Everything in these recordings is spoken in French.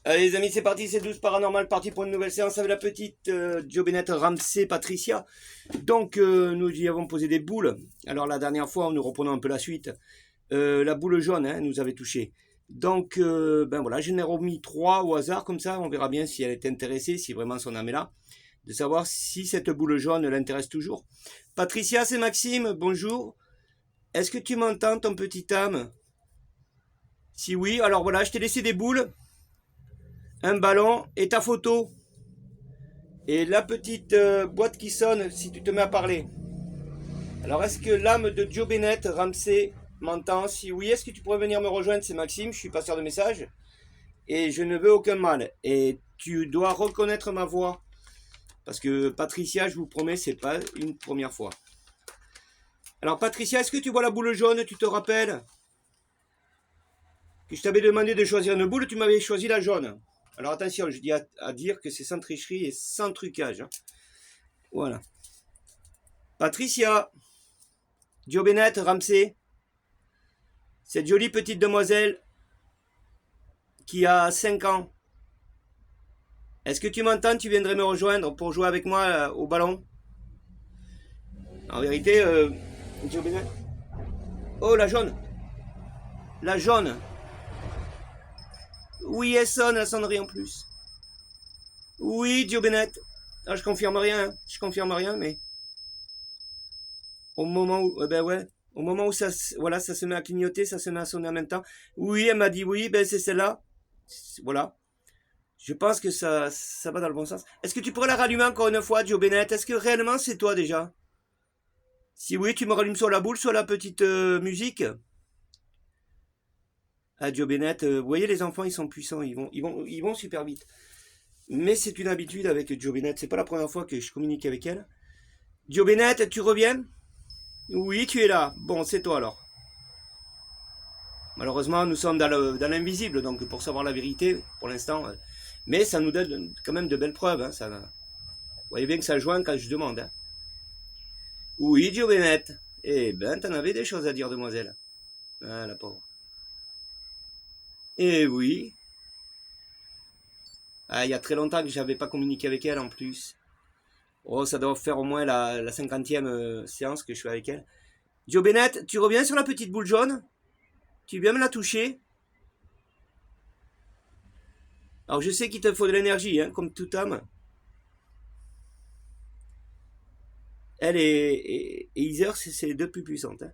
Allez les amis, c'est parti, c'est 12 paranormal, parti pour une nouvelle séance avec la petite Joe Bennett, Ramsey, Patricia. Donc nous y avons posé des boules. Alors la dernière fois, nous reprenons un peu la suite. La boule jaune nous avait touché. Donc ben voilà, j'en ai remis 3 au hasard comme ça, on verra bien si elle est intéressée, si vraiment son âme est là. De savoir si cette boule jaune l'intéresse toujours. Patricia, c'est Maxime, bonjour. Est-ce que tu m'entends ton petit âme? Si oui, alors voilà, je t'ai laissé des boules, un ballon et ta photo. Et la petite boîte qui sonne si tu te mets à parler. Alors, est-ce que l'âme de Joe Bennett, Ramsey, m'entend? Si oui, est-ce que tu pourrais venir me rejoindre? C'est Maxime, je suis passeur de message. Et je ne veux aucun mal. Et tu dois reconnaître ma voix. Parce que Patricia, je vous promets, c'est pas une première fois. Alors, Patricia, est-ce que tu vois la boule jaune? Tu te rappelles que je t'avais demandé de choisir une boule, tu m'avais choisi la jaune. Alors, attention, je dis à dire que c'est sans tricherie et sans trucage. Voilà. Patricia, Joe Bennett, Ramsey, cette jolie petite demoiselle qui a 5 ans. Est-ce que tu m'entends? Tu viendrais me rejoindre pour jouer avec moi au ballon? En vérité, Joe Bennett. Oh, la jaune. La jaune. Oui, elle sonne rien en plus. Oui, Joe Bennett. Ah, je confirme rien, hein. Je confirme rien, mais au moment où, ben ouais, au moment où ça, voilà, ça se met à clignoter, ça se met à sonner en même temps. Oui, elle m'a dit oui, ben c'est celle-là. Voilà. Je pense que ça va dans le bon sens. Est-ce que tu pourrais la rallumer encore une fois, Joe Bennett? Est-ce que réellement c'est toi déjà? Si oui, tu me rallumes soit la boule, soit la petite musique. Ah, Joe Bennett, vous voyez, les enfants, ils sont puissants, ils vont super vite. Mais c'est une habitude avec Joe Bennett. C'est pas la première fois que je communique avec elle. Joe Bennett, tu reviens? Oui, tu es là. Bon, c'est toi alors. Malheureusement, nous sommes dans l'invisible, donc pour savoir la vérité, pour l'instant. Mais ça nous donne quand même de belles preuves. Hein, ça, vous voyez bien que ça joint quand je demande. Hein. Oui, Joe Bennett. Eh ben, t'en avais des choses à dire, demoiselle. Ah, la pauvre. Eh oui. Ah, il y a très longtemps que j'avais pas communiqué avec elle en plus. Oh, ça doit faire au moins la 50e séance que je suis avec elle. Joe Bennett, tu reviens sur la petite boule jaune? Tu viens me la toucher? Alors je sais qu'il te faut de l'énergie, hein, comme toute âme. Elle et Heather, c'est les deux plus puissantes. Hein.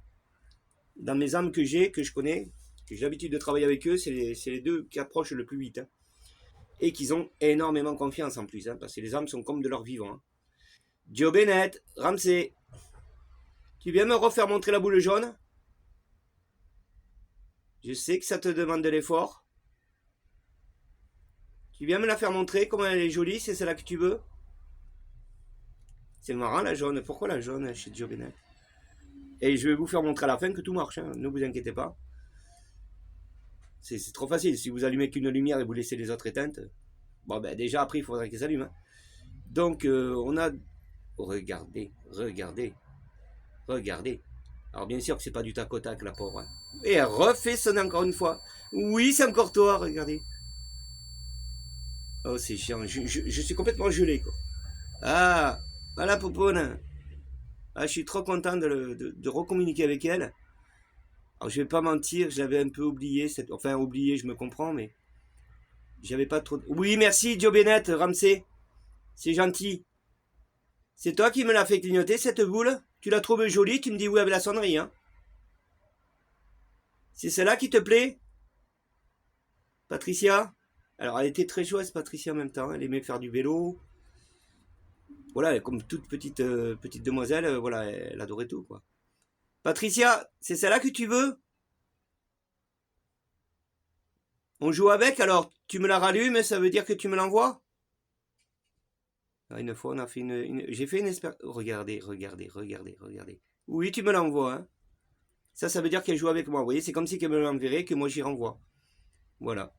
Dans mes âmes que je connais, que j'ai l'habitude de travailler avec eux, c'est les deux qui approchent le plus vite. Hein. Et qu'ils ont énormément confiance en plus, hein, parce que les âmes sont comme de leur vivant. Hein. Joe Bennett, Ramsey, tu viens me refaire montrer la boule jaune? Je sais que ça te demande de l'effort. Tu viens me la faire montrer, comment elle est jolie, c'est celle-là que tu veux? C'est marrant la jaune, pourquoi la jaune chez Joe Bennett? Et je vais vous faire montrer à la fin que tout marche, hein, ne vous inquiétez pas. C'est trop facile, si vous allumez qu'une lumière et vous laissez les autres éteintes, bon ben déjà après il faudrait qu'elles s'allument. Hein. Donc on a... Regardez, regardez, regardez. Alors bien sûr que c'est pas du tac au tac la pauvre. Hein. Et elle refait sonner encore une fois. Oui, c'est encore toi, regardez. Oh c'est chiant, je suis complètement gelé quoi. Ah, voilà Popone. Ah, je suis trop content de recommuniquer avec elle. Alors je vais pas mentir, je l'avais un peu oublié, enfin oublié, je me comprends, mais j'avais pas trop... Oui, merci Joe Bennett, Ramsey. C'est gentil. C'est toi qui me l'as fait clignoter, cette boule? Tu la trouves jolie, tu me dis oui avec la sonnerie, hein? C'est celle-là qui te plaît? Patricia? Alors elle était très chouette, Patricia en même temps. Elle aimait faire du vélo. Voilà, comme toute petite, petite demoiselle, voilà, elle adorait tout, quoi. Patricia, c'est celle-là que tu veux? On joue avec, alors tu me la rallumes, ça veut dire que tu me l'envoies? Ah, une fois, on a fait j'ai fait une expérience. Regardez, regardez, regardez, regardez. Oui, tu me l'envoies. Hein. Ça veut dire qu'elle joue avec moi. Vous voyez, c'est comme si qu'elle me l'enverrait, que moi j'y renvoie. Voilà.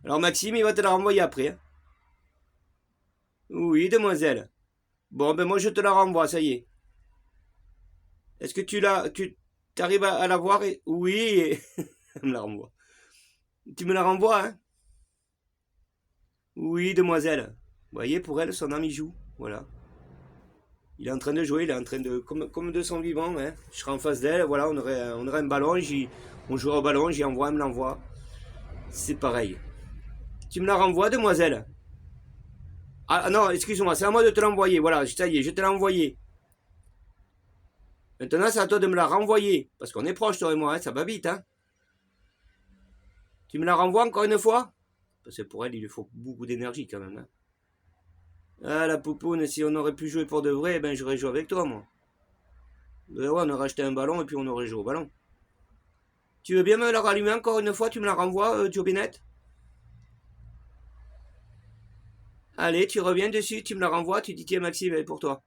Alors Maxime, il va te la renvoyer après. Hein. Oui, demoiselle. Bon, ben moi je te la renvoie, ça y est. Est-ce que tu arrives à la voir Oui, elle me la renvoie. Tu me la renvoies, hein Oui, demoiselle. Vous voyez, pour elle, son ami joue. Voilà. Il est en train de jouer, il est en train de. Comme de son vivant, hein. Je serai en face d'elle, voilà, on aurait un ballon, on jouera au ballon, j'y envoie, elle me l'envoie. C'est pareil. Tu me la renvoies, demoiselle? Ah non, excuse-moi, c'est à moi de te l'envoyer. Voilà, ça y est, je te l'ai envoyé. Maintenant, c'est à toi de me la renvoyer. Parce qu'on est proches, toi et moi, hein, ça va vite, hein. Tu me la renvoies encore une fois? Parce que pour elle, il lui faut beaucoup d'énergie quand même, hein. Ah, la poupoune, si on aurait pu jouer pour de vrai, ben j'aurais joué avec toi, moi. Ben ouais, on aurait acheté un ballon et puis on aurait joué au ballon. Tu veux bien me la rallumer encore une fois? Tu me la renvoies, Joe Bennett? Allez, tu reviens dessus, tu me la renvoies, tu dis tiens Maxime, elle est pour toi.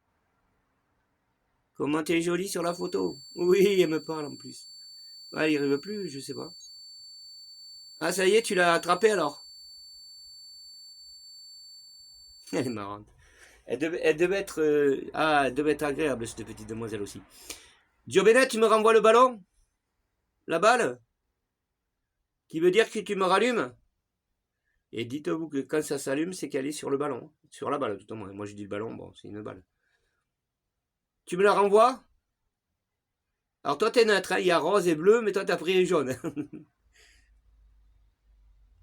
Comment t'es jolie sur la photo? Oui, elle me parle en plus. Ah, il arrive plus, je sais pas. Ah, ça y est, tu l'as attrapée alors? Elle est marrante. Elle devait être, elle devait être agréable, cette petite demoiselle aussi. Joe Bennett, tu me renvoies le ballon? La balle? Qui veut dire que tu me rallumes? Et dites-vous que quand ça s'allume, c'est qu'elle est sur le ballon. Sur la balle, tout au moins. Moi, je dis le ballon, bon, c'est une balle. Tu me la renvoies? Alors, toi, t'es neutre, hein. Il y a rose et bleu, mais toi, t'as pris jaune.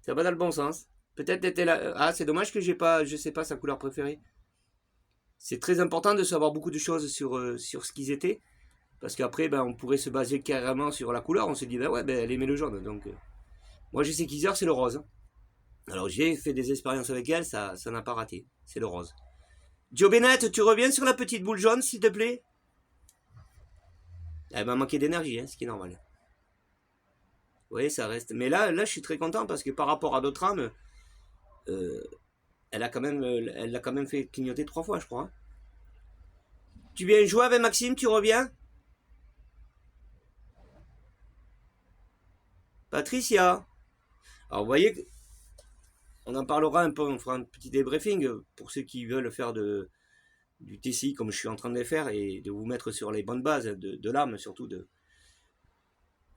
Ça va dans le bon sens. Peut-être t'étais là. Ah, c'est dommage que j'ai pas, je sais pas, sa couleur préférée. C'est très important de savoir beaucoup de choses sur ce qu'ils étaient. Parce qu'après, ben, on pourrait se baser carrément sur la couleur. On se dit, ben ouais, ben, elle aimait le jaune. Donc, moi, je sais qu'Iser, c'est le rose. Alors, j'ai fait des expériences avec elle, ça n'a pas raté. C'est le rose. Joe Bennett, tu reviens sur la petite boule jaune, s'il te plaît? Elle m'a manqué d'énergie, hein, ce qui est normal. Oui, ça reste. Mais là, je suis très content parce que par rapport à d'autres âmes, euh, elle l'a quand même fait clignoter 3 fois, je crois, hein. Tu viens jouer avec Maxime, tu reviens? Patricia. Alors, vous voyez, on en parlera un peu, on fera un petit débriefing pour ceux qui veulent faire du TCI comme je suis en train de le faire et de vous mettre sur les bonnes bases de l'âme, surtout de.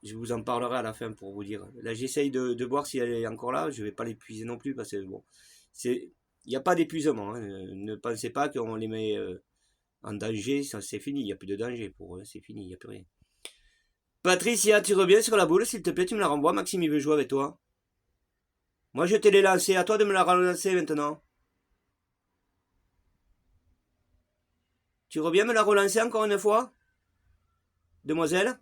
Je vous en parlerai à la fin pour vous dire. Là, j'essaye de voir si elle est encore là. Je ne vais pas l'épuiser non plus parce que bon, il n'y a pas d'épuisement, hein. Ne pensez pas qu'on les met en danger. C'est fini. Il n'y a plus de danger pour eux. C'est fini. Il n'y a plus rien. Patricia, tu reviens sur la boule, s'il te plaît. Tu me la renvoies. Maxime, il veut jouer avec toi. Moi, je te l'ai lancé. À toi de me la relancer maintenant. Tu reviens me la relancer encore une fois, demoiselle?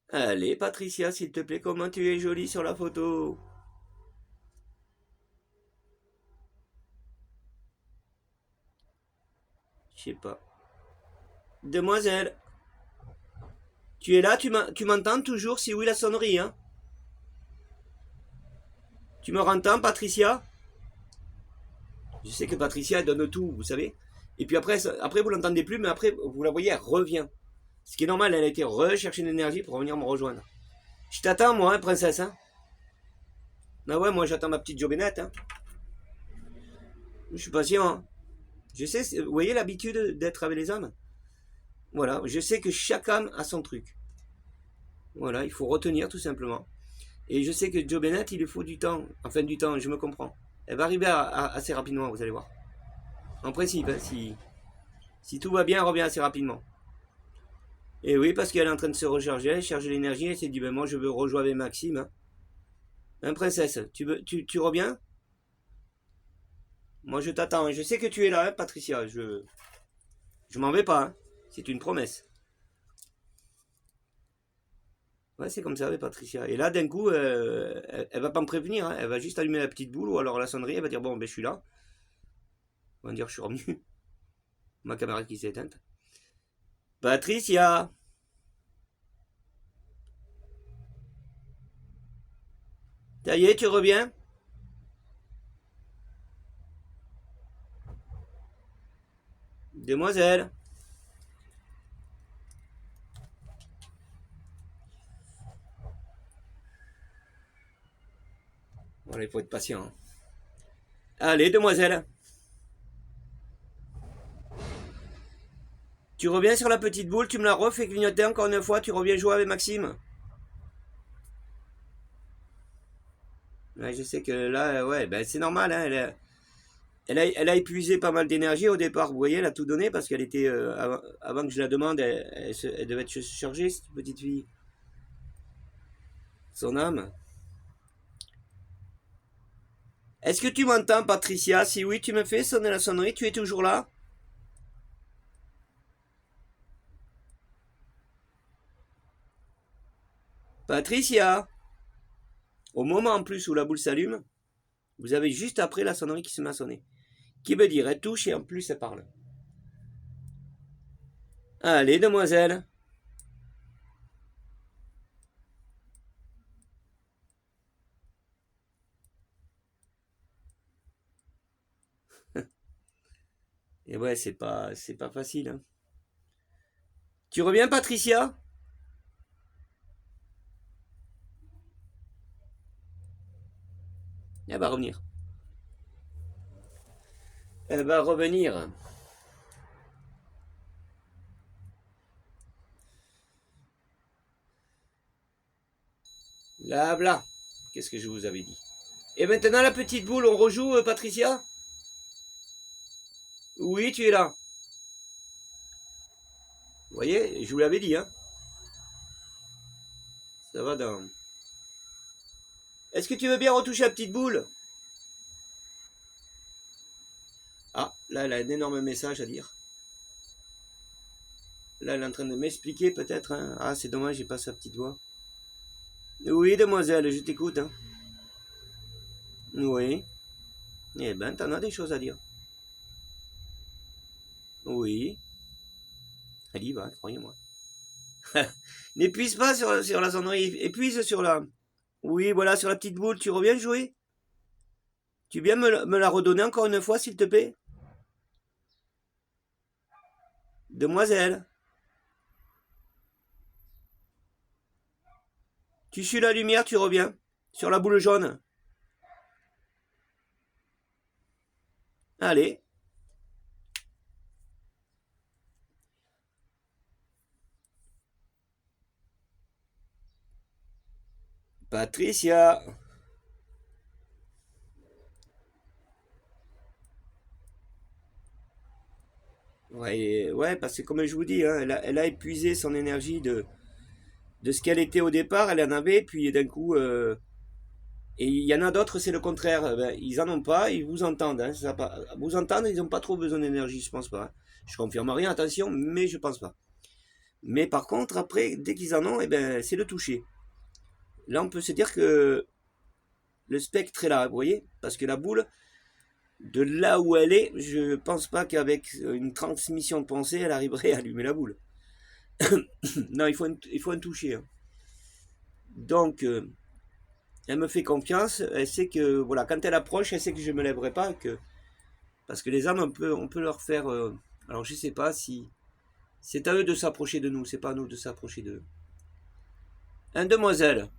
Allez, Patricia, s'il te plaît, comment tu es jolie sur la photo. Je sais pas. Demoiselle, tu es là, tu m'entends toujours? Si oui, la sonnerie, hein? Tu me entends, Patricia? Je sais que Patricia, elle donne tout, vous savez. Et puis après vous l'entendez plus, mais après, vous la voyez, elle revient. Ce qui est normal, elle a été rechercher l'énergie pour venir me rejoindre. Je t'attends, moi, hein, princesse, hein? Ah ouais, moi, j'attends ma petite Jobinette, hein? Je suis patient, hein? Je sais, vous voyez l'habitude d'être avec les hommes? Voilà, je sais que chaque âme a son truc. Voilà, il faut retenir tout simplement. Et je sais que Joe Bennett, il lui faut du temps. Enfin, du temps, je me comprends. Elle va arriver assez rapidement, vous allez voir. En principe, hein, si tout va bien, elle revient assez rapidement. Et oui, parce qu'elle est en train de se recharger, elle cherche l'énergie, elle s'est dit, ben moi je veux rejouer avec Maxime. Hein, princesse, tu reviens? Moi je t'attends, je sais que tu es là, hein, Patricia, je m'en vais pas, hein. C'est une promesse. Ouais, c'est comme ça avec Patricia. Et là, d'un coup, elle va pas me prévenir, hein. Elle va juste allumer la petite boule ou alors la sonnerie, elle va dire, bon, ben je suis là. On va dire, je suis revenu. Ma caméra qui s'est éteinte. Patricia! Ça y est, tu reviens? Demoiselle? Voilà, il faut être patient, hein. Allez, demoiselle. Tu reviens sur la petite boule, tu me la refais clignoter encore une fois, tu reviens jouer avec Maxime. Ouais, je sais que là, ouais, ben c'est normal, hein, elle a épuisé pas mal d'énergie au départ, vous voyez, elle a tout donné parce qu'elle était, avant que je la demande, elle devait être chargée, cette petite fille. Son âme. Est-ce que tu m'entends, Patricia? Si oui, tu me fais sonner la sonnerie, tu es toujours là? Patricia! Au moment en plus où la boule s'allume, vous avez juste après la sonnerie qui se met à sonner. Qui veut dire, elle touche et en plus elle parle. Allez, demoiselle. Et ouais, c'est pas facile, hein. Tu reviens, Patricia? Elle va revenir. Elle va revenir. Là, là. Qu'est-ce que je vous avais dit? Et maintenant, la petite boule, on rejoue, Patricia? Oui, tu es là. Vous voyez, je vous l'avais dit, hein. Ça va dans... Est-ce que tu veux bien retoucher la petite boule? Ah, là, elle a un énorme message à dire. Là, elle est en train de m'expliquer peut-être, hein. Ah, c'est dommage, j'ai pas sa petite voix. Oui, demoiselle, je t'écoute, hein. Oui. Eh ben, t'en as des choses à dire. Oui. Elle y va, croyez-moi. N'épuise pas sur la sonnerie, épuise sur la... Oui, voilà, sur la petite boule, tu reviens jouer? Tu viens me la redonner encore une fois, s'il te plaît? Demoiselle, tu suis la lumière, tu reviens. Sur la boule jaune. Allez. Patricia. Ouais, ouais, parce que comme je vous dis, hein, elle a épuisé son énergie de ce qu'elle était au départ, elle en avait, puis d'un coup... et il y en a d'autres, c'est le contraire. Ben, ils en ont pas, ils vous entendent. Hein, ça pas, vous entendre, ils n'ont pas trop besoin d'énergie, je pense pas. Hein. Je confirme rien, attention, mais je pense pas. Mais par contre, après, dès qu'ils en ont, eh ben, c'est le toucher. Là, on peut se dire que le spectre est là, vous voyez? Parce que la boule, de là où elle est, je pense pas qu'avec une transmission de pensée, elle arriverait à allumer la boule. Non, il faut un toucher. Hein. Donc, elle me fait confiance. Elle sait que, voilà, quand elle approche, elle sait que je me lèverai pas. Parce que les âmes, on peut leur faire. Alors, je sais pas si. C'est à eux de s'approcher de nous, c'est pas à nous de s'approcher d'eux. Hein, demoiselle,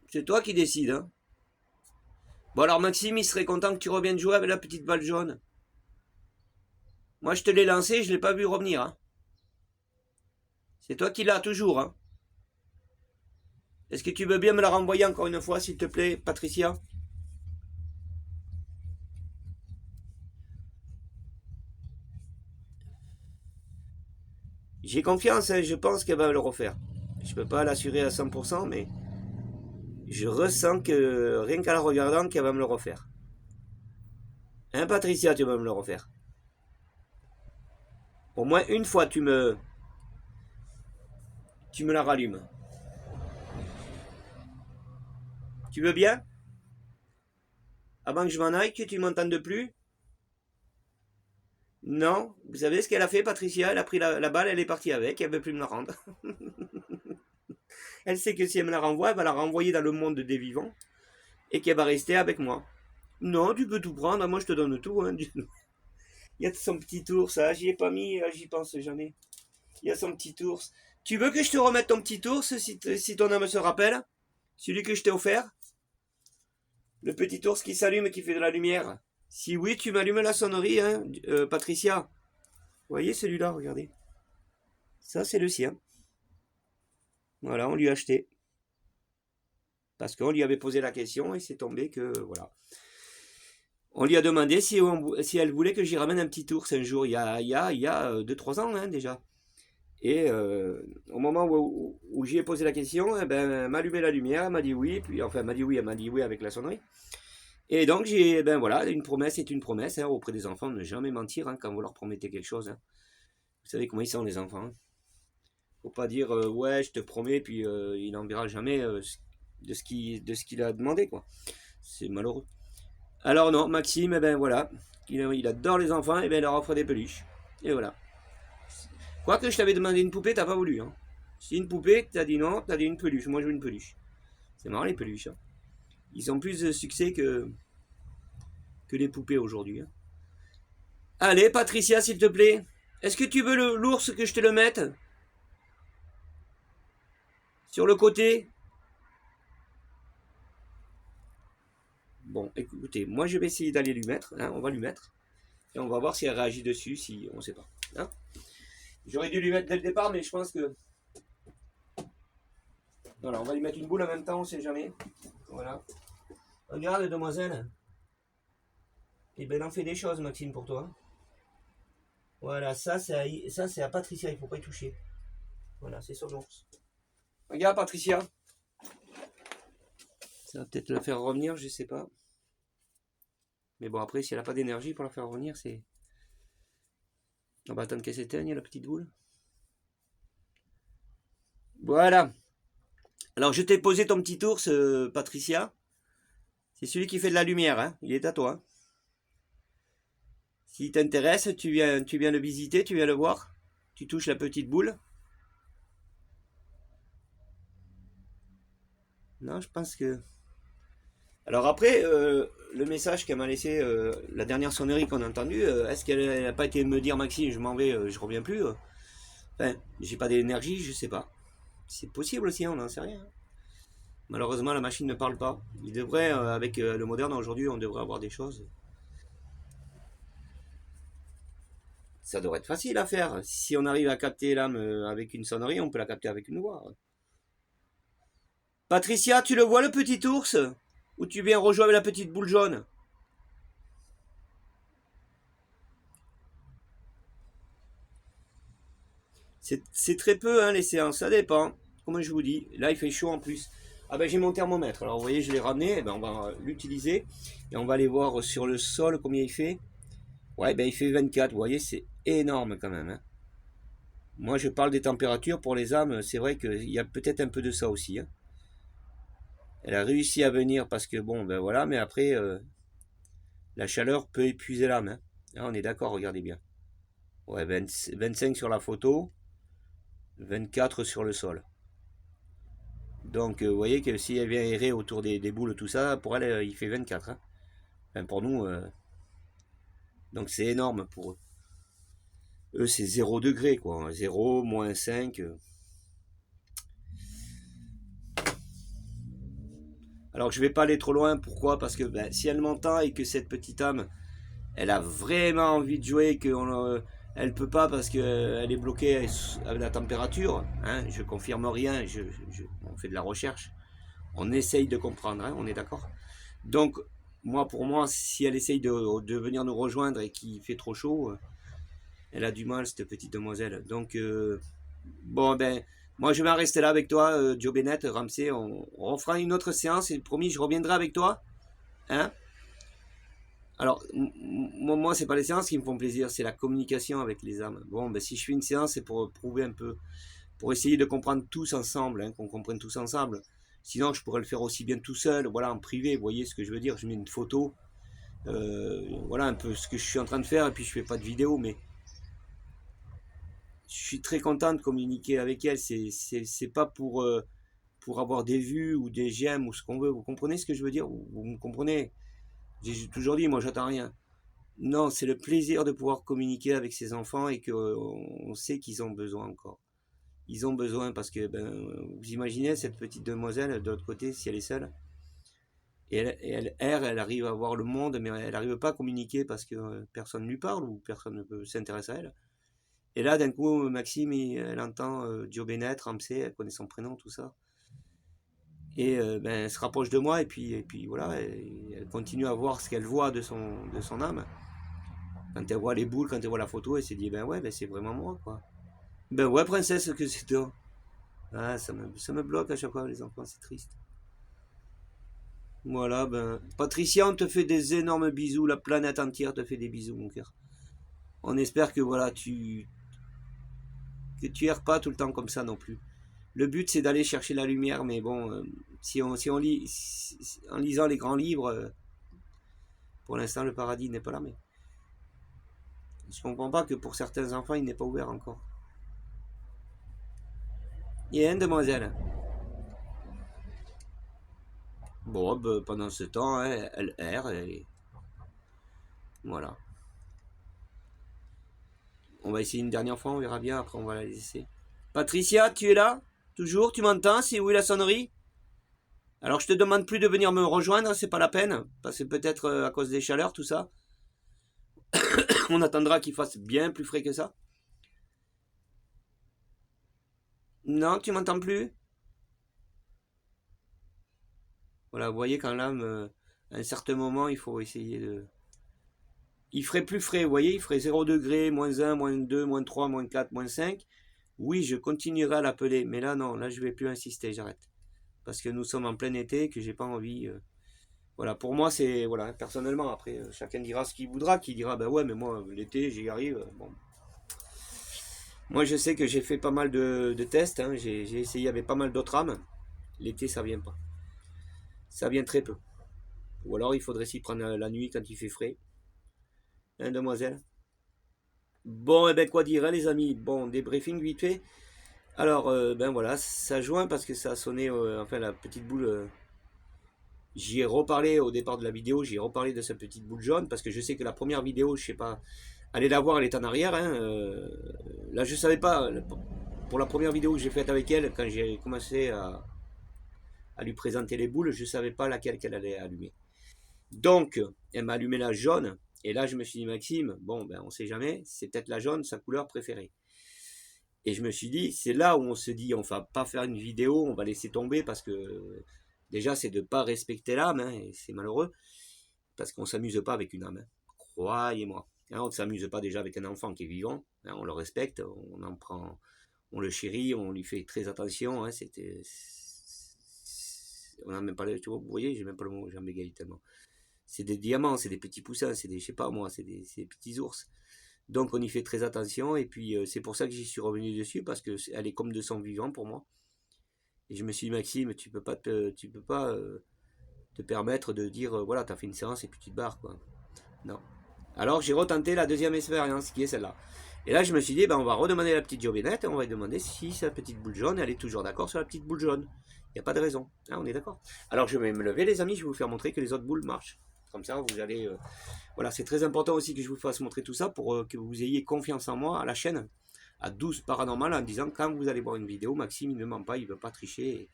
c'est toi qui décides. Hein. Bon, alors, Maxime, il serait content que tu reviennes jouer avec la petite balle jaune. Moi, je te l'ai lancé, je l'ai pas vu revenir. Hein. C'est toi qui l'as toujours. Hein. Est-ce que tu veux bien me la renvoyer encore une fois, s'il te plaît, Patricia? J'ai confiance, hein, je pense qu'elle va le refaire. Je peux pas l'assurer à 100%, mais je ressens que rien qu'en la regardant, qu'elle va me le refaire. Hein, Patricia, tu vas me le refaire. Au moins une fois, tu me la rallumes. Tu veux bien? Avant que je m'en aille, que tu m'entendes plus? Non. Vous savez ce qu'elle a fait, Patricia? Elle a pris la balle, elle est partie avec, elle veut plus me la rendre. Elle sait que si elle me la renvoie, elle va la renvoyer dans le monde des vivants et qu'elle va rester avec moi. Non, tu peux tout prendre, moi je te donne tout. Hein. Il y a son petit ours, ça, j'y ai pas mis, j'y pense jamais. Il y a son petit ours. Tu veux que je te remette ton petit ours si ton âme se rappelle? Celui que je t'ai offert? Le petit ours qui s'allume et qui fait de la lumière. Si oui, tu m'allumes la sonnerie, hein, Patricia. Vous voyez celui-là, regardez. Ça, c'est le sien. Voilà, on lui a acheté. Parce qu'on lui avait posé la question et c'est tombé que, voilà. On lui a demandé si elle voulait que j'y ramène un petit ours un jour, il y a 2-3 ans hein, déjà. Et au moment où j'y ai posé la question, eh ben, elle m'a allumé la lumière, elle m'a dit oui, puis enfin elle m'a dit oui avec la sonnerie. Et donc ben voilà, une promesse est une promesse hein, auprès des enfants, ne jamais mentir hein, quand vous leur promettez quelque chose. Hein. Vous savez comment ils sont les enfants. Hein. Faut pas dire ouais je te promets puis il n'en verra jamais de ce qu'il a demandé quoi. C'est malheureux. Alors non, Maxime, eh ben voilà, il adore les enfants, et ben il leur offre des peluches. Et voilà. Quoique je t'avais demandé une poupée, t'as pas voulu. Hein. Si une poupée, t'as dit non, t'as dit une peluche. Moi je veux une peluche. C'est marrant les peluches. Hein. Ils ont plus de succès que les poupées aujourd'hui. Hein. Allez, Patricia, s'il te plaît. Est-ce que tu veux l'ours que je te le mette sur le côté? Bon, écoutez, moi je vais essayer d'aller lui mettre. Hein, on va lui mettre. Et on va voir si elle réagit dessus, si on sait pas. Hein. J'aurais dû lui mettre dès le départ, mais je pense que... Voilà, on va lui mettre une boule en même temps, on sait jamais. Voilà. Regarde, demoiselle. Et ben, elle en fait des choses, Maxime, pour toi. Voilà, ça c'est à Patricia, il faut pas y toucher. Voilà, c'est son ours. Regarde, Patricia. Ça va peut-être la faire revenir, je sais pas. Mais bon, après, si elle a pas d'énergie pour la faire revenir, c'est... On va attendre qu'elle s'éteigne, la petite boule. Voilà. Alors, je t'ai posé ton petit ours, Patricia. C'est celui qui fait de la lumière, hein. Il est à toi. S'il t'intéresse, tu viens le visiter, tu viens le voir. Tu touches la petite boule. Non, je pense que... Alors après, le message qu'elle m'a laissé, la dernière sonnerie qu'on a entendue, est-ce qu'elle n'a pas été me dire Maxime, je m'en vais, je reviens plus Enfin, j'ai pas d'énergie, je sais pas. C'est possible aussi, on n'en sait rien. Malheureusement, la machine ne parle pas. Il devrait, avec le moderne aujourd'hui, on devrait avoir des choses. Ça devrait être facile à faire. Si on arrive à capter l'âme avec une sonnerie, on peut la capter avec une voix. Patricia, tu le vois le petit ours? Ou tu viens rejoindre la petite boule jaune? C'est très peu hein, les séances, ça dépend. Comme je vous dis, là il fait chaud en plus. Ah ben j'ai mon thermomètre, alors vous voyez je l'ai ramené, eh ben, on va l'utiliser et on va aller voir sur le sol combien il fait. Ouais ben il fait 24, vous voyez c'est énorme quand même. Hein. Moi je parle des températures pour les âmes, c'est vrai qu'il y a peut-être un peu de ça aussi. Hein. Elle a réussi à venir parce que bon ben voilà, mais après la chaleur peut épuiser l'âme. Hein. Là, on est d'accord, regardez bien. Ouais 25 sur la photo, 24 sur le sol. Donc vous voyez que si elle vient errer autour des boules, tout ça, pour elle, il fait 24. Hein. Enfin, pour nous, donc c'est énorme pour eux. Eux, c'est 0 degré, quoi. 0, moins 5. Alors je vais pas aller trop loin, pourquoi? Parce que ben, si elle m'entend et que cette petite âme, elle a vraiment envie de jouer, elle peut pas parce qu'elle est bloquée avec la température, hein, je confirme rien, on fait de la recherche. On essaye de comprendre, hein, on est d'accord. Donc, pour moi, si elle essaye de venir nous rejoindre et qu'il fait trop chaud, elle a du mal, cette petite demoiselle. Donc, bon, ben, moi, je vais en rester là avec toi, Joe Bennett, Ramsey. On fera une autre séance et promis, je reviendrai avec toi. Hein. Alors, moi, c'est pas les séances qui me font plaisir, c'est la communication avec les âmes. Bon, ben, si je fais une séance, c'est pour prouver un peu, pour essayer de comprendre tous ensemble, hein, qu'on comprenne tous ensemble. Sinon, je pourrais le faire aussi bien tout seul, voilà, en privé. Vous voyez ce que je veux dire? Je mets une photo, voilà un peu ce que je suis en train de faire, et puis je fais pas de vidéo, mais je suis très content de communiquer avec elle. C'est pas pour avoir des vues ou des j'aime ou ce qu'on veut. Vous comprenez ce que je veux dire? Vous me comprenez? J'ai toujours dit, moi, j'attends rien. Non, c'est le plaisir de pouvoir communiquer avec ses enfants et qu'on sait qu'ils ont besoin encore. Ils ont besoin parce que, ben, vous imaginez cette petite demoiselle de l'autre côté, si elle est seule, et elle arrive à voir le monde, mais elle n'arrive pas à communiquer parce que personne ne lui parle ou personne ne peut s'intéresser à elle. Et là, d'un coup, Maxime, elle entend Joe Bennett, Ramsey, elle connaît son prénom, tout ça. Et ben, elle se rapproche de moi et puis voilà, elle continue à voir ce qu'elle voit de son âme. Quand elle voit les boules, quand elle voit la photo, elle s'est dit ben ouais, ben c'est vraiment moi quoi. Ben ouais, princesse, que c'est toi. Ah, ça me bloque à chaque fois, les enfants, c'est triste. Voilà, ben. Patricia, on te fait des énormes bisous, la planète entière te fait des bisous, mon cœur. On espère que voilà, que tu erres pas tout le temps comme ça non plus. Le but c'est d'aller chercher la lumière, mais bon, si on lit, en lisant les grands livres, pour l'instant le paradis n'est pas là, mais je comprends pas que pour certains enfants il n'est pas ouvert encore. Il y a une demoiselle. Bon, ben, pendant ce temps, hein, elle erre et voilà. On va essayer une dernière fois, on verra bien, après on va la laisser. Patricia, tu es là? Toujours? Tu m'entends? C'est où est la sonnerie? Alors je te demande plus de venir me rejoindre, c'est pas la peine, parce que peut-être à cause des chaleurs, tout ça. On attendra qu'il fasse bien plus frais que ça. Non, tu m'entends plus? Voilà, vous voyez quand là, à un certain moment, il faut essayer de... Il ferait plus frais, vous voyez, il ferait 0 degré, -1, -2, -3, -4, -5. Oui, je continuerai à l'appeler, mais là non, là je vais plus insister, j'arrête. Parce que nous sommes en plein été, que j'ai pas envie... Voilà, pour moi c'est... Voilà, personnellement, après, chacun dira ce qu'il voudra, qui dira, ben ouais, mais moi, l'été, j'y arrive. Bon. Moi, je sais que j'ai fait pas mal de tests, hein, j'ai essayé avec pas mal d'autres rames. L'été, ça vient pas. Ça vient très peu. Ou alors, il faudrait s'y prendre la nuit quand il fait frais. Hein, demoiselle? Bon, et ben quoi dire, hein, les amis? Bon, débriefing vite fait. Alors, ben voilà, ça joint parce que ça a sonné, enfin, la petite boule... j'y ai reparlé au départ de la vidéo, j'y ai reparlé de cette petite boule jaune parce que je sais que la première vidéo, je sais pas, allez la voir, elle est en arrière. Hein, là, je savais pas, pour la première vidéo que j'ai faite avec elle, quand j'ai commencé à lui présenter les boules, je savais pas laquelle qu'elle allait allumer. Donc, elle m'a allumé la jaune, et là, je me suis dit, Maxime, bon, ben, on sait jamais, c'est peut-être la jaune, sa couleur préférée. Et je me suis dit, c'est là où on se dit, on va pas faire une vidéo, on va laisser tomber parce que déjà, c'est de pas respecter l'âme, hein, et c'est malheureux, parce qu'on s'amuse pas avec une âme, hein. Croyez-moi. Hein, on ne s'amuse pas déjà avec un enfant qui est vivant, hein, on le respecte, on en prend, on le chérit, on lui fait très attention. Hein, on n'a même pas, tu vois, vous voyez, j'ai même pas le mot, j'en bégaye tellement. C'est des diamants, c'est des petits poussins, c'est des, je sais pas moi, c'est des petits ours. Donc on y fait très attention et puis c'est pour ça que j'y suis revenu dessus parce que elle est comme de sang vivant pour moi. Et je me suis dit Maxime, tu peux pas te permettre de dire voilà t'as fait une séance et puis tu te barres quoi. Non. Alors j'ai retenté la deuxième expérience qui est celle-là. Et là je me suis dit ben on va redemander à la petite Jobinette et on va lui demander si sa petite boule jaune elle est toujours d'accord sur la petite boule jaune. Il n'y a pas de raison. Hein, on est d'accord. Alors je vais me lever les amis, je vais vous faire montrer que les autres boules marchent. Comme ça vous allez voilà, c'est très important aussi que je vous fasse montrer tout ça pour que vous ayez confiance en moi à la chaîne, à 12 paranormal, en disant quand vous allez voir une vidéo, Maxime il ne ment pas, il ne veut pas tricher,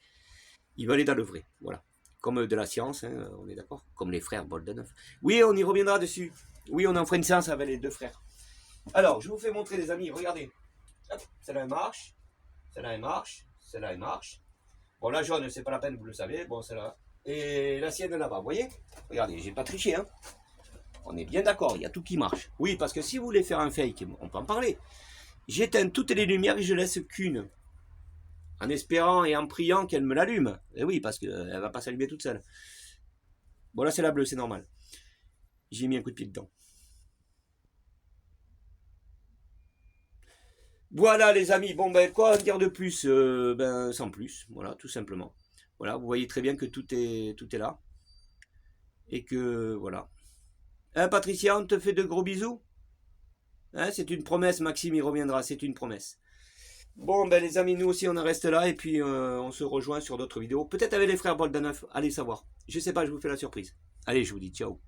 il va aller dans le vrai. Voilà. Comme de la science, hein, on est d'accord. Comme les frères Boldenov. Oui, on y reviendra dessus. Oui, on en fera une séance avec les deux frères. Alors, je vous fais montrer les amis, regardez. Hop, celle-là elle marche, celle-là elle marche, celle-là elle marche. Bon, la jaune, c'est pas la peine, vous le savez. Bon, celle-là. Et la sienne là-bas, vous voyez? Regardez, j'ai pas triché, hein. On est bien d'accord, il y a tout qui marche. Oui, parce que si vous voulez faire un fake, on peut en parler. J'éteins toutes les lumières et je laisse qu'une. En espérant et en priant qu'elle me l'allume. Et oui, parce qu'elle va pas s'allumer toute seule. Bon, là, c'est la bleue, c'est normal. J'ai mis un coup de pied dedans. Voilà, les amis. Bon, ben, quoi dire de plus? Ben, sans plus. Voilà, tout simplement. Voilà, vous voyez très bien que tout est là. Et que, voilà. Hein, Patricia, on te fait de gros bisous? Hein, c'est une promesse, Maxime, il reviendra, c'est une promesse. Bon, ben les amis, nous aussi on en reste là et puis on se rejoint sur d'autres vidéos. Peut-être avec les frères Boldanov, allez savoir. Je sais pas, je vous fais la surprise. Allez, je vous dis ciao.